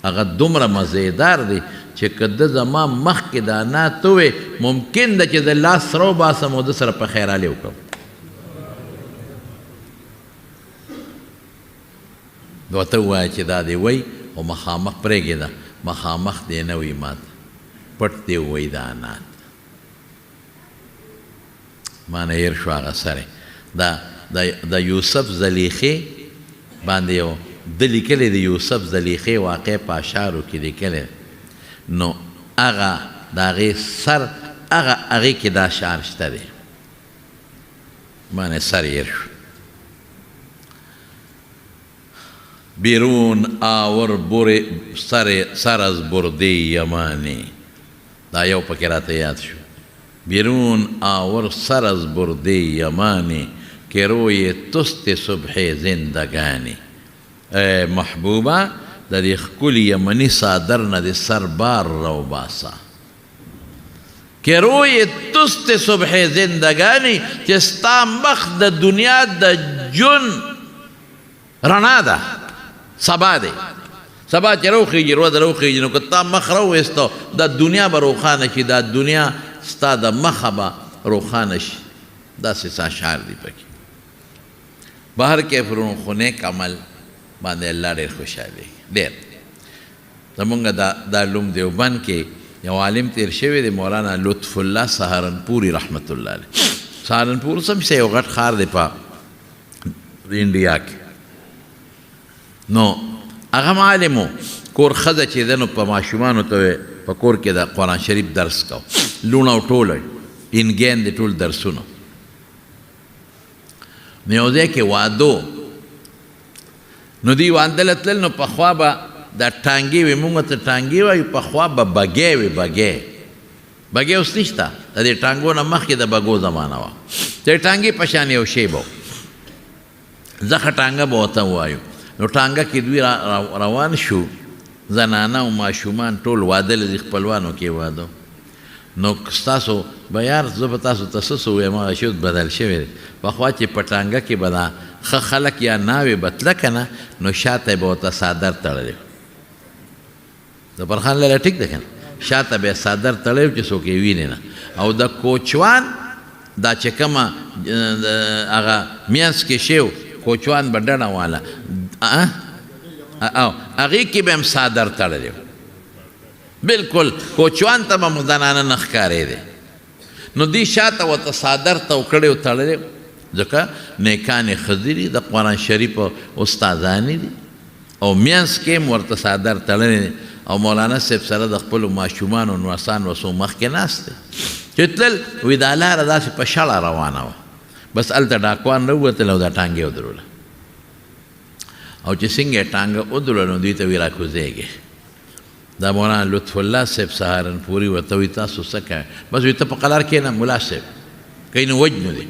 هغه دومره مزیدار دی چې که ده زما مخکې دا نعت ووې ممکن ده چې د لاس سره وباسم او ده سره په خیرالې وکړم ورته ووایه چې دا دی وی او مخامخ پرېږده مخامخ دی نه وي ماته پټ دی ووی دا نعت ما نه هېر شو هغه سره د یوسف زلیخې باندې یو ده لیکلی د یوسف زلیخې واقع په اشعارو کې لیکلی نو هغه د هغې سر هغې کې دا اشعار شته دی ما نه سر هېر شو بیرون آور سر از برده یمانی دا یو پکې راته یاد شو بیرون آور سر از برده یمانی که روی تست صبح زندگانی محبوبه در دې ښکلي یمني صادر نه د سر بار رو باسه که روی تست صبح زندگانی چې ستا مخ د دنیا د جون رڼا ده سبا دی سبا چې روخیږي روز روخیږي نو که تا مخ راوویسته دا دنیا به روښانه شي دا دنیا ستا د مخه به روښانه شي داسې اشعار دي پکې بهر کیفرون خو نیک عمل باندې الله ډېر خوشحالېږي ډېر زمونږ دا لوم دیوبند کې یو عالم تیر شوی دی مولانا لطف الله سهارنپوری رحمت الله علیه. سهارنپور سم یو غټ ښار دی په انډیا کې. نو هغه عالم و، کور ښځه چې ده نو په ماشومانو ته په کور کې د قرآن شریف درس کو، لوڼه او ټوله انګین د ټول درسونه. نو یو ځای کې واده، نو دوی واده له تلل، نو پخوا به دا ټانګې وې، موږ ته ټانګې وایو، پخوا به بګۍ وې. بګۍ اوس نشته، د دې ټانګو نه مخکې د بګو زمانه وه. د ټانګې په شان یو شی به زخه ټانګه به ورته ووایو. نو ټانګه کې دوی روان شو، زنانه او ماشومان ټول واده له خپلوانو کې واده. نو ستاسو به یار زه به تاسو ته څه څه ووایم، هغه شی بدل شوی دی. پخوا چې په ټانګه کې به دا ښه خلک یا ناوې به تله که نه، نو شاته به ورته څادر تړلی، ظفرخان لاله ټیک ده که نه، شاته به یې څادر تړلی چې څوک یې ویني نه. او د کوچوان دا چې کومه هغه مینځ کې شی و، کوچوان به ډډه واله، او هغې کې به هم څادر تړلی و. بلکل کوچوان ته به زنانه نه ښکارېدې. نو دوی شاته ورته څادر تاو کړی و، تړلی و، ځکه نیکانې ښځې دي، د قرآن شریف استادانې دي، او مینځ کې هم ورته څادر تړلی دی. او مولانا صاحب سره د خپلو ماشومانو نوسان وسو مخکې ناست دی. چې تلل وایي دا لاره داسې په شړه روانه وه، بس هلته ډاکوان راووتل او دا ټانګې ودروله. او چې څنګه یې ټانګه ودروله، نو دوی ته وایي راکوزېږي. دا مولانا لطف الله صاحب سهارنپوري ورته وایي تاسو څه کوئ؟ بس وایي ته په قلار کښېنه ملا صاحب، کوي نو وجنو دی.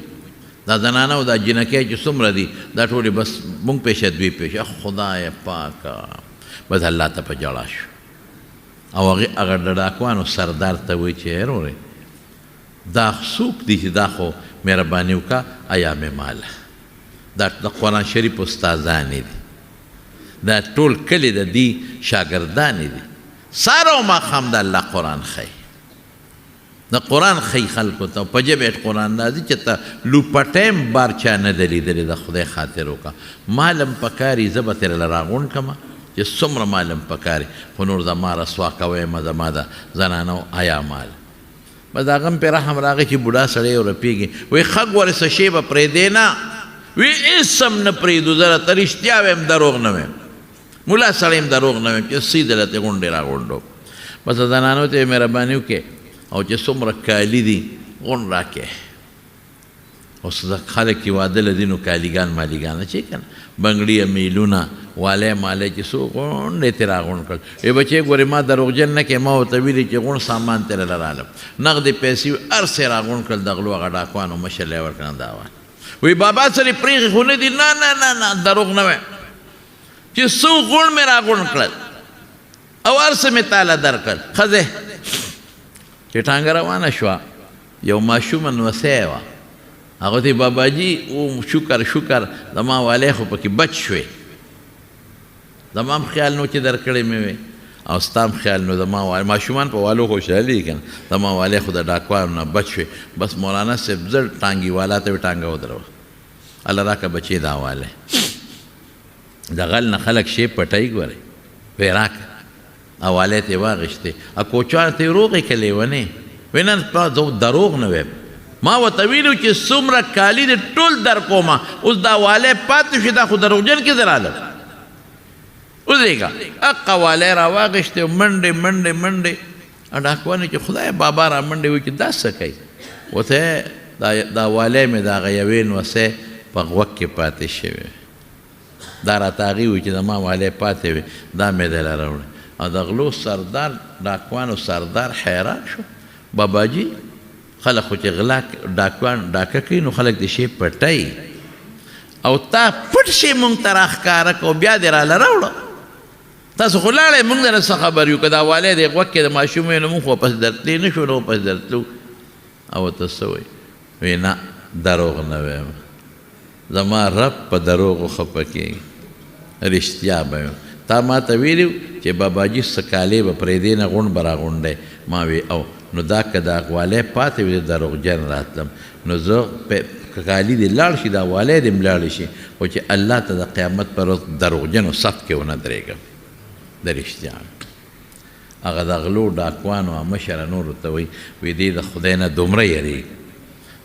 دا زنانه او دا جنکۍ چې څومره دي دا ټولې بس مونږ پیشه دوی پیشه. خدای پاکه بس الله ته په ژړا شو. او هغه د ډاکوانو سردار ته وایي چې ورورې دا څوک دي چې دا خو مهرباني وکړه ایام ماله، دا د قرآن شریف استادانې دي، دا ټول کلي د دې شاګردانې دي، ساره او ماښام د الله قرآن ښیي، د قرآن ښیي خلکو ته. په ژبه یې قرآن راځي چې ته لوپټی بار چا نه ده لیدلې، د خدای خاطر وکړه. مالم پکاري زه به ترې له راغونډ کړمه چې څومره مالم پکاري، خو نور زما رسوا کویمه، زما د زنانو حیا مال. بس هغه هم پرې رحم راغی چې بوډا سړی ورپېږي. وایي ښه ګورې څه شی به پرېږدې نه، وی هېڅ هم نه پرېږدو، زه راته رښتیا وایم دروغ نه وایم، ملا سړی هم دروغ نه وایم چې سیده راته غونډې راغونډو. بس زنانو ته یې مهرباني وکړې، او چې څومره کالي دي غونډ راکړې. اوس خلک چې واده لدي نو کالیګان مالیګان چې که نه بنګړي میلونه والی مالی چې څو غونډې ترې راغونډ کړل. ای بچې ګورې ما دروغجن نه کې، ما ورته ویلي چې غونډ سامان ترې رالم، نغدې پیسې هر څه یې راغونډ کړل. د غلو هغه ډاکوانو مشر یې ورکړه دا وایي. وایي بابا سړي پرېښې خو نه دي، نه نه نه نه دروغ نه وایم چې څو غونډ مې راغونډ کړل او هر څه مې تاله درکړل. ښځې چې ټانګه روانه شوه، یو ماشومه نوسی وه، هغه ته باباجي او شکر شکر زما والی خو پکې بچ شوې، زما هم خیال نو چې درکړې مې وې، او ستا هم خیال نو زما والی. ماشومان په والو خوشحالي دي که نه، زما والی خو د ډاکوانو نه بچ شوې. بس مولانا صاحب زر ټانګي والا ته یې ټانګه ودروه، الله راکړه بچې دا والی. د غل نه خلک شی پټوي، ګورئ وایي راکړه، او والی ته یې واخېستې، کوچوانو ته یې روغې که لیونې. وایي نه زه دروغ نه وایم، ما ورته ویلو چې څومره کالي دې ټول در کومه، اوس دا والی پاتې شي، دا خو دروغجن کې زه رالم. ودرېږه حقه والی را واخېستې، منډې منډې منډې. ډاکوانې چې خدای بابا را منډې وایي چې دا څه کوي؟ ورته دا والی مې د هغه یوې نوسۍ په غوږ کې پاتې شوی، دا راته هغې وایي چې زما والی پاتې وي، دا مې دله راوړی. او د غلو سردار ډاکوانو سردار حیران شو، باباجي خلک خو چې غلا ډاکوان ډاکه کوي نو خلک د شی پټوي، او تا پټ شی مونږ ته راښکاره کړو، بیا دې راله راوړه. تاسو خو لاړئ، مونږ درنه څه خبر یو، که دا والی دی غوږ کې د ماشوم وی نو مونږ خو واپس درتلی نه شو، نو واپس درتلو. او ورته څه وایي؟ وایي نه دروغ نه وایم، زما رب په دروغو خفه کېږي، رښتیا به یم. تا ما ته ویلي چې باباجي څه کالې به پرېږدې نه غونډ به راغونډی. ما وی او نو دا که دا والی پاتې وي دروغجن راتلم، نو زه کالي دې لاړ شي، دا والی دې م لاړ شي، خو چې الله ته د قیامت پر ورځ دروغجنو صف کې ونه درېږم، د رښتیا. هغه د غلو ډاکوانو مشره نورو ته وایي وی دی د خدای نه دومره یریږي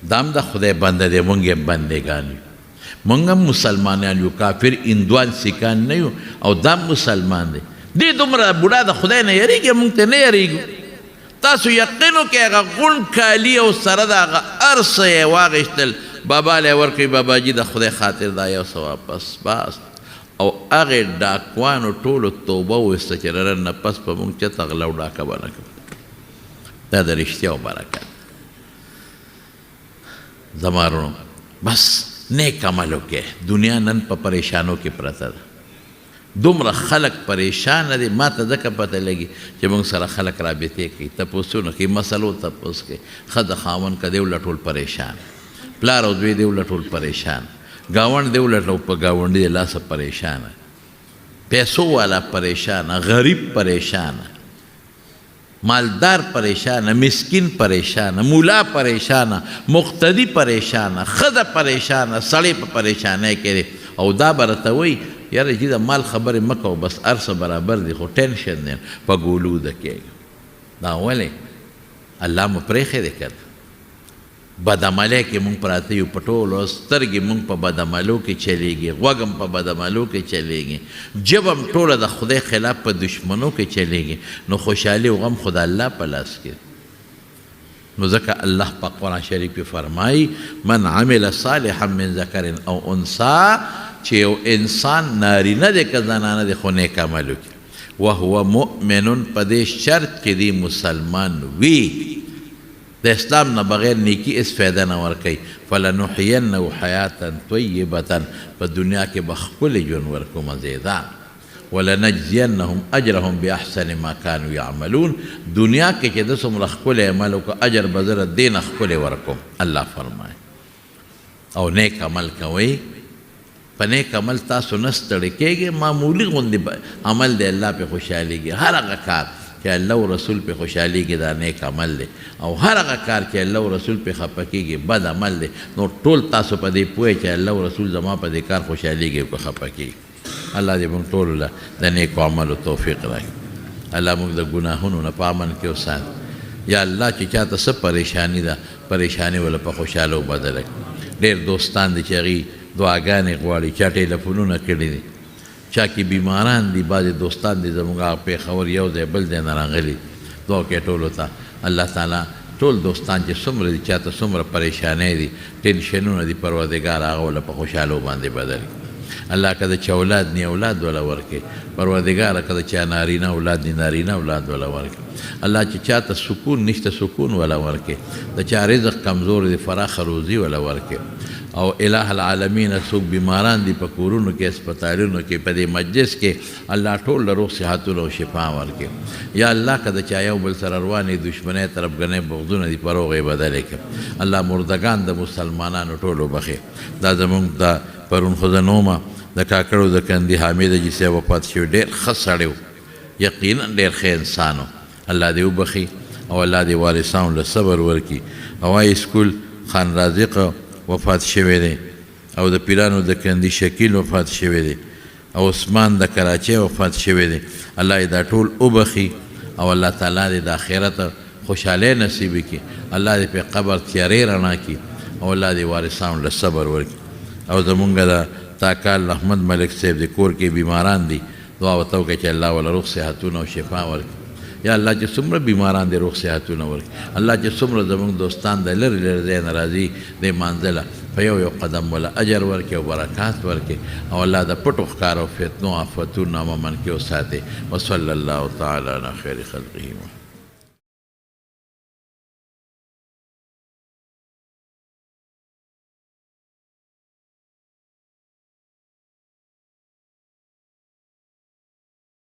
دا هم د خدای بنده دی موږ یې بندګان یو موږ هم مسلمانان یو کافر هندوان سیکان نه یو او دا مسلمان دی دی دومره بوډا د خدای نه یریږي موږ ته نه یریږو تاسو یقین وکړئ هغه غونډ کالي او سره د هغه هر څه یې واغېستل بابا لی ورکوي باباجي د خدای خاطر دا یو څه واپس بس او هغې ډاکوانو ټولو توبه وویسته چې ررن نه پس به موږ چېرته غلا او ډاکه به نه کوو دا د رښتیا او برکت زما وروڼو بس نیک عمل وکړئ دنیا نن په پریشانو کې پرته ده دومره خلک پریشانه دي ما ته ځکه پته لګي چې موږ سره خلک رابطې کوي تپوسونه کوي مسلو تپوس کوي ښځه خاوند که دی وله ټول پریشان پلار او دوی دی وله ټول پریشان ګاونډ دی وله په ګاونډي د لاسه پریشانه پیسو والا پریشانه غریب پریشانه مالدار پریشانه مسکین پریشانه مولا پریشانه مقتدی پریشانه ښځه پریشانه سړی په پریشانۍ کې دی او دا به راته وایي یاره چې د مال خبرې مه کوه بس هر څه برابر دي خو ټینشن دی په ګولوده کېږي دا ولې الله مو پرېښی دی که بدعملۍ کې مونږ پراته یو په ټولو سترګې مونږ په بدعملو کې چلیږي غوږ هم په بدعملو کې چلیږي ژبه هم ټوله د خدای خلاف په دشمنو کې چلیږي نو خوشحالي او غم خو د الله په لاس کې نو ځکه الله په قرآن شریف کې فرمایي من عمل صالحا من ذکر او انثی چې یو انسان نارینه دی که زنانه دی خو نیک عمل وکړي وهو مؤمن په دې شرط کې دی مسلمان وي د اسلام نه بغیر نیکی اس فایده نه ورکوي فلنحینه حیاتا طیبة په دنیا کې به ښکلی ژوند ورکو مزیدار ولنجزینهم اجرهم باحسن ما كانوا يعملون دنیا کې چې د څومره ښکلی عمل وکړو اجر به زه د دې نه ښکلی ورکوم الله فرمایي او نیک عمل کوئ په نیک عمل تاسو نه ستړي کېږئ معمولي غوندې عمل دی الله پې خوشحالېږي هر هغه کار چې الله او رسول پې خوشحالېږي دا نیک عمل دی او هر هغه کار چې الله او رسول پې خفه کېږي بد عمل دی نو ټول تاسو په دې پوهئ چې الله او رسول زما په دې کار خوشحالېږي او که خفه کېږي الله دې موږ ټولو له د نیکو عملو توفیق راکړي الله موږ د ګناهونو نه په امن کې وساتي یا الله چې چاته څه پریشاني ده پریشاني وله په خوشحالو بدله کړي ډېر دوستان دي چې هغوی دعاګانې غواړي چا ټیلیفونونه کړي دي چا کې بیماران دي بعضې دوستان دي زموږ هغه پېښور یو ځای بل ځای نه راغلي دعا کوي ټولو ته الله تعالی ټول دوستان چې څومره دي چاته څومره پریشانۍ دي ټینشنونه دي پروردګار هغه وله په خوشحالو باندې بدل کړي الله که د چا اولاد نی اولاد وله ورکړي پروردګاره که د چا نارینه اولاد نی نارینه اولاد وله ورکړي الله چې چاته سکون نشته سکون وله ورکړي د چا رزق کمزور دی فراخه روزي وله ورکړي او الہ العالمین څوک بیماران دي په کورونو کې هسپتالونو کې په دې مجلس کې الله ټول له روغ صحتونه او شفا ورکړي یا الله که د چا یو بل سره روانې دشمنۍ طرفګنۍ بغضونه دي په روغې بدلې کړي الله مردگان د مسلمانانو ټولو بخي دا زمونږ د پرون خو زه نومه د کاکړو د کندي حامد حاجي صاحب وفات شوي ډېر ښه سړی و یقینا ډېر ښه انسان و الله دې وبخي او الله دې وارثانو له صبر ورکړي هوایي سکول خان رازق وفات شوی دی او د پیرانو د کندي شکیل وفات شوی دی او عثمان د کراچۍ وفات شوی دی الله یې دا ټول وبخي او الله تعالی دې د آخرت خوشحالۍ نصیب کړي الله دې په قبر تیارې رڼا کړي او الله دې وارثانو له صبر ورکړي او زمونږ د تاکال احمد ملک صاحب د کور کې بیماران دي دعا ورته وکړئ چې الله وله روغ صحتونه او شفا ورکړي یا الله چې څومره بیماران دي روغ صحتونه ورکړي الله چې څومره زموږ دوستان د لرې لرې ځای نه راځي دې مانځله په یو یو قدم وله اجر ورکړي او برکات ورکړي او الله د پټو ښکارو فتنو آفتونو امن کې وساتي وصلی الله تعالی علی خیر خلقه